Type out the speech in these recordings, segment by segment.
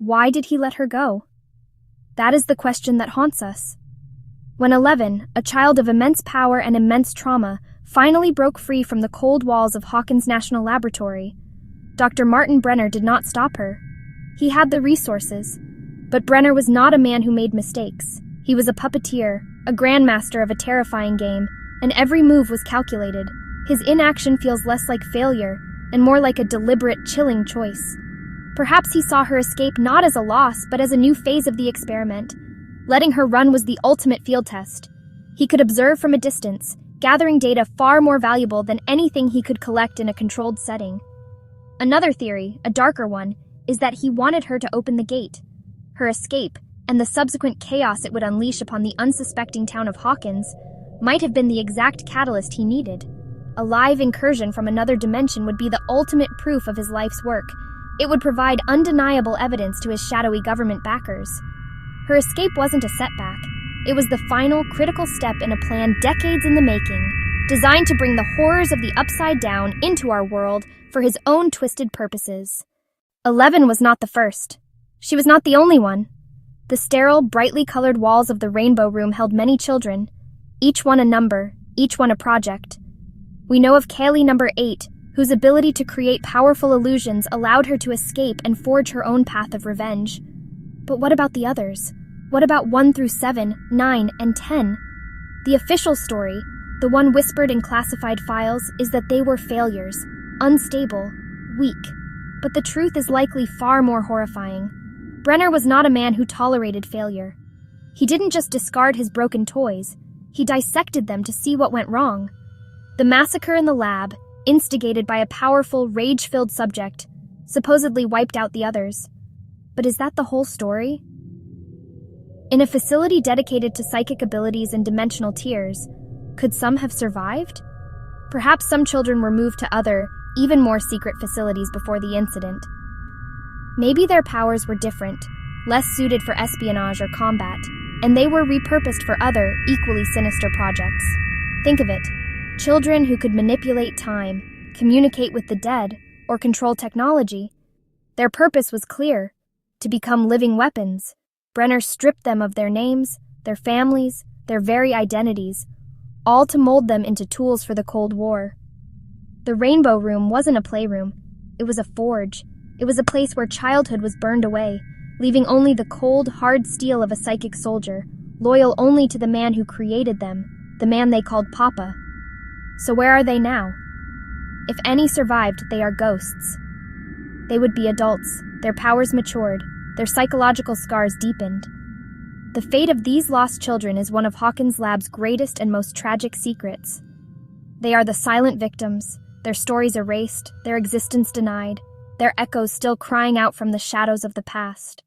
Why did he let her go? That is the question that haunts us. When 11, a child of immense power and immense trauma, finally broke free from the cold walls of Hawkins National Laboratory, Dr. Martin Brenner did not stop her. He had the resources. But Brenner was not a man who made mistakes. He was a puppeteer, a grandmaster of a terrifying game, and every move was calculated. His inaction feels less like failure and more like a deliberate, chilling choice. Perhaps he saw her escape not as a loss, but as a new phase of the experiment. Letting her run was the ultimate field test. He could observe from a distance, gathering data far more valuable than anything he could collect in a controlled setting. Another theory, a darker one, is that he wanted her to open the gate. Her escape, and the subsequent chaos it would unleash upon the unsuspecting town of Hawkins, might have been the exact catalyst he needed. A live incursion from another dimension would be the ultimate proof of his life's work. It would provide undeniable evidence to his shadowy government backers. Her escape wasn't a setback. It was the final, critical step in a plan decades in the making, designed to bring the horrors of the Upside Down into our world for his own twisted purposes. 11 was not the first. She was not the only one. The sterile, brightly colored walls of the Rainbow Room held many children, each one a number, each one a project. We know of Kaylee number 8, whose ability to create powerful illusions allowed her to escape and forge her own path of revenge. But what about the others? What about 1 through 7, 9, and 10? The official story, the one whispered in classified files, is that they were failures, unstable, weak. But the truth is likely far more horrifying. Brenner was not a man who tolerated failure. He didn't just discard his broken toys, he dissected them to see what went wrong. The massacre in the lab, instigated by a powerful, rage-filled subject, supposedly wiped out the others. But is that the whole story? In a facility dedicated to psychic abilities and dimensional tiers, could some have survived? Perhaps some children were moved to other, even more secret facilities before the incident. Maybe their powers were different, less suited for espionage or combat, and they were repurposed for other, equally sinister projects. Think of it. Children who could manipulate time, communicate with the dead, or control technology. Their purpose was clear: to become living weapons. Brenner stripped them of their names, their families, their very identities, all to mold them into tools for the Cold War. The Rainbow Room wasn't a playroom. It was a forge. It was a place where childhood was burned away, leaving only the cold, hard steel of a psychic soldier, loyal only to the man who created them, the man they called Papa. So where are they now? If any survived, they are ghosts. They would be adults, their powers matured, their psychological scars deepened. The fate of these lost children is one of Hawkins Lab's greatest and most tragic secrets. They are the silent victims, their stories erased, their existence denied, their echoes still crying out from the shadows of the past.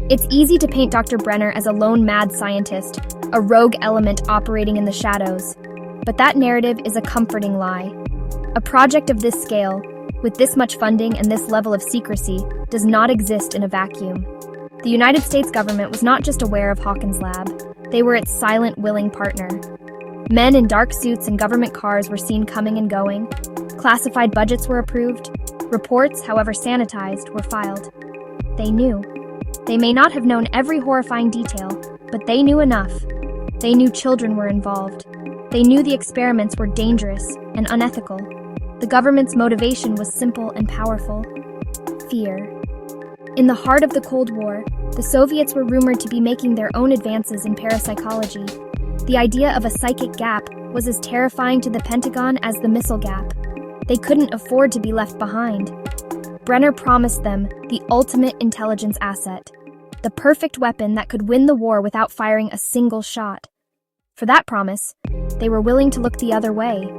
It's easy to paint Dr. Brenner as a lone mad scientist, a rogue element operating in the shadows. But that narrative is a comforting lie. A project of this scale, with this much funding and this level of secrecy, does not exist in a vacuum. The United States government was not just aware of Hawkins Lab, they were its silent, willing partner. Men in dark suits and government cars were seen coming and going. Classified budgets were approved. Reports, however sanitized, were filed. They knew. They may not have known every horrifying detail, but they knew enough. They knew children were involved. They knew the experiments were dangerous and unethical. The government's motivation was simple and powerful: fear. In the heart of the Cold War, the Soviets were rumored to be making their own advances in parapsychology. The idea of a psychic gap was as terrifying to the Pentagon as the missile gap. They couldn't afford to be left behind. Brenner promised them the ultimate intelligence asset, the perfect weapon that could win the war without firing a single shot. For that promise, they were willing to look the other way.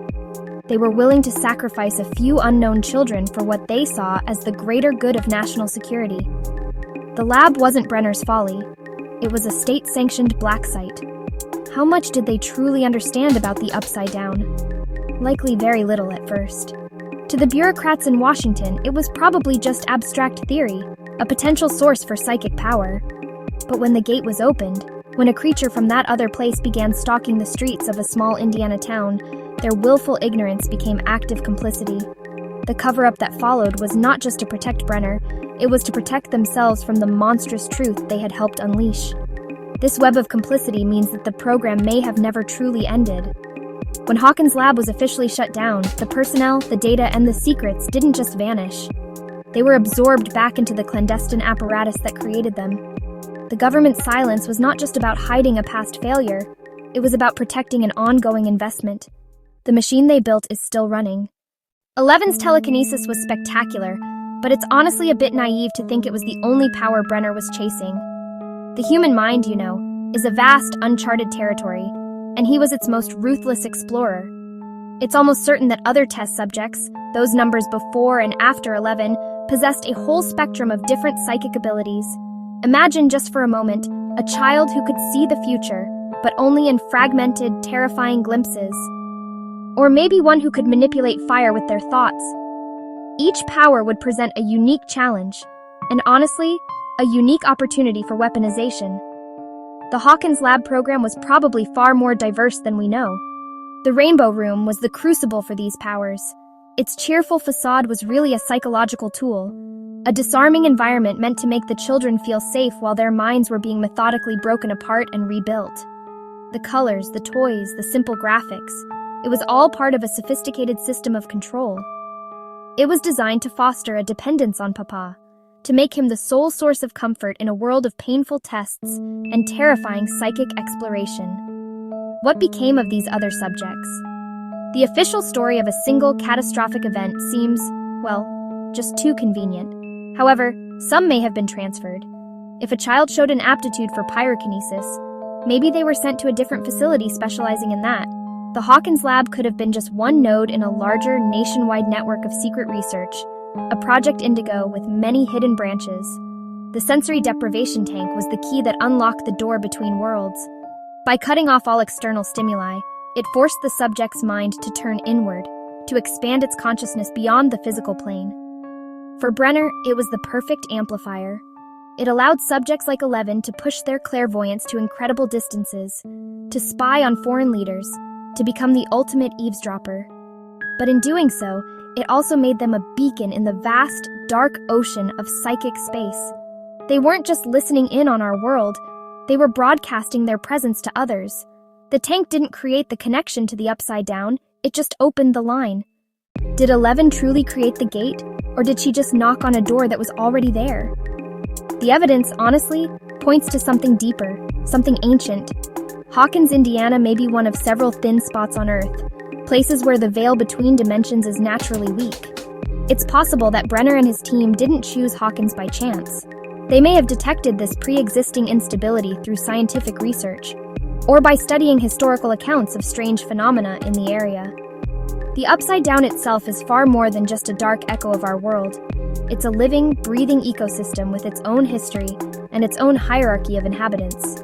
They were willing to sacrifice a few unknown children for what they saw as the greater good of national security. The lab wasn't Brenner's folly. It was a state-sanctioned black site. How much did they truly understand about the Upside Down? Likely very little at first. To the bureaucrats in Washington, it was probably just abstract theory, a potential source for psychic power. But when the gate was opened, when a creature from that other place began stalking the streets of a small Indiana town, their willful ignorance became active complicity. The cover-up that followed was not just to protect Brenner, It was to protect themselves from the monstrous truth they had helped unleash. This web of complicity means that the program may have never truly ended. When Hawkins Lab was officially shut down, the personnel, the data, and the secrets didn't just vanish. They were absorbed back into the clandestine apparatus that created them. The government's silence was not just about hiding a past failure, it was about protecting an ongoing investment. The machine they built is still running. 11's telekinesis was spectacular, but it's honestly a bit naive to think it was the only power Brenner was chasing. The human mind, is a vast, uncharted territory, and he was its most ruthless explorer. It's almost certain that other test subjects, those numbers before and after 11, possessed a whole spectrum of different psychic abilities. Imagine just for a moment, a child who could see the future, but only in fragmented, terrifying glimpses. Or maybe one who could manipulate fire with their thoughts. Each power would present a unique challenge, and honestly, a unique opportunity for weaponization. The Hawkins Lab program was probably far more diverse than we know. The Rainbow Room was the crucible for these powers. Its cheerful facade was really a psychological tool, a disarming environment meant to make the children feel safe while their minds were being methodically broken apart and rebuilt. The colors, the toys, the simple graphics, it was all part of a sophisticated system of control. It was designed to foster a dependence on Papa, to make him the sole source of comfort in a world of painful tests and terrifying psychic exploration. What became of these other subjects? The official story of a single catastrophic event seems, just too convenient. However, some may have been transferred. If a child showed an aptitude for pyrokinesis, maybe they were sent to a different facility specializing in that. The Hawkins Lab could have been just one node in a larger, nationwide network of secret research, a Project Indigo with many hidden branches. The sensory deprivation tank was the key that unlocked the door between worlds. By cutting off all external stimuli, it forced the subject's mind to turn inward, to expand its consciousness beyond the physical plane. For Brenner, it was the perfect amplifier. It allowed subjects like 11 to push their clairvoyance to incredible distances, to spy on foreign leaders, to become the ultimate eavesdropper. But in doing so, it also made them a beacon in the vast, dark ocean of psychic space. They weren't just listening in on our world, they were broadcasting their presence to others. The tank didn't create the connection to the Upside Down, it just opened the line. Did 11 truly create the gate, or did she just knock on a door that was already there? The evidence, honestly, points to something deeper, something ancient. Hawkins, Indiana may be one of several thin spots on Earth, places where the veil between dimensions is naturally weak. It's possible that Brenner and his team didn't choose Hawkins by chance. They may have detected this pre-existing instability through scientific research, or by studying historical accounts of strange phenomena in the area. The Upside Down itself is far more than just a dark echo of our world. It's a living, breathing ecosystem with its own history and its own hierarchy of inhabitants.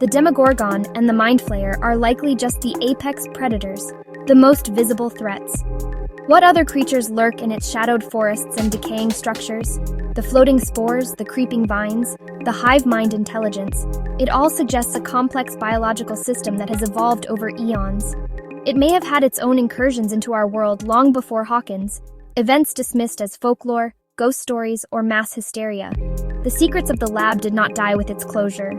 The Demogorgon and the Mind Flayer are likely just the apex predators, the most visible threats. What other creatures lurk in its shadowed forests and decaying structures? The floating spores, the creeping vines, the hive mind intelligence. It all suggests a complex biological system that has evolved over eons. It may have had its own incursions into our world long before Hawkins, events dismissed as folklore, ghost stories, or mass hysteria. The secrets of the lab did not die with its closure.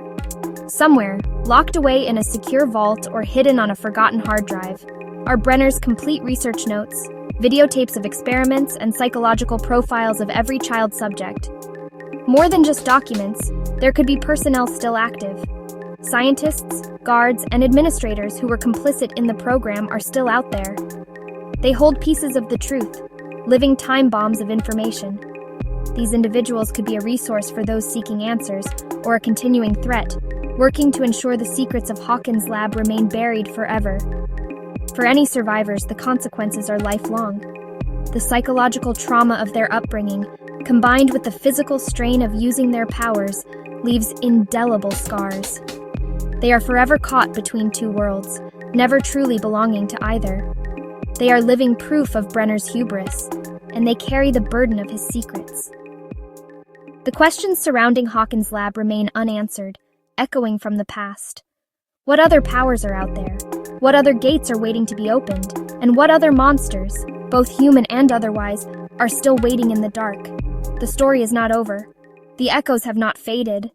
Somewhere, locked away in a secure vault or hidden on a forgotten hard drive, are Brenner's complete research notes, videotapes of experiments, and psychological profiles of every child subject. More than just documents, there could be personnel still active. Scientists, guards, and administrators who were complicit in the program are still out there. They hold pieces of the truth, living time bombs of information. These individuals could be a resource for those seeking answers, or a continuing threat, working to ensure the secrets of Hawkins Lab remain buried forever. For any survivors, the consequences are lifelong. The psychological trauma of their upbringing, combined with the physical strain of using their powers, leaves indelible scars. They are forever caught between two worlds, never truly belonging to either. They are living proof of Brenner's hubris, and they carry the burden of his secrets. The questions surrounding Hawkins Lab remain unanswered, echoing from the past. What other powers are out there? What other gates are waiting to be opened? And what other monsters, both human and otherwise, are still waiting in the dark? The story is not over. The echoes have not faded.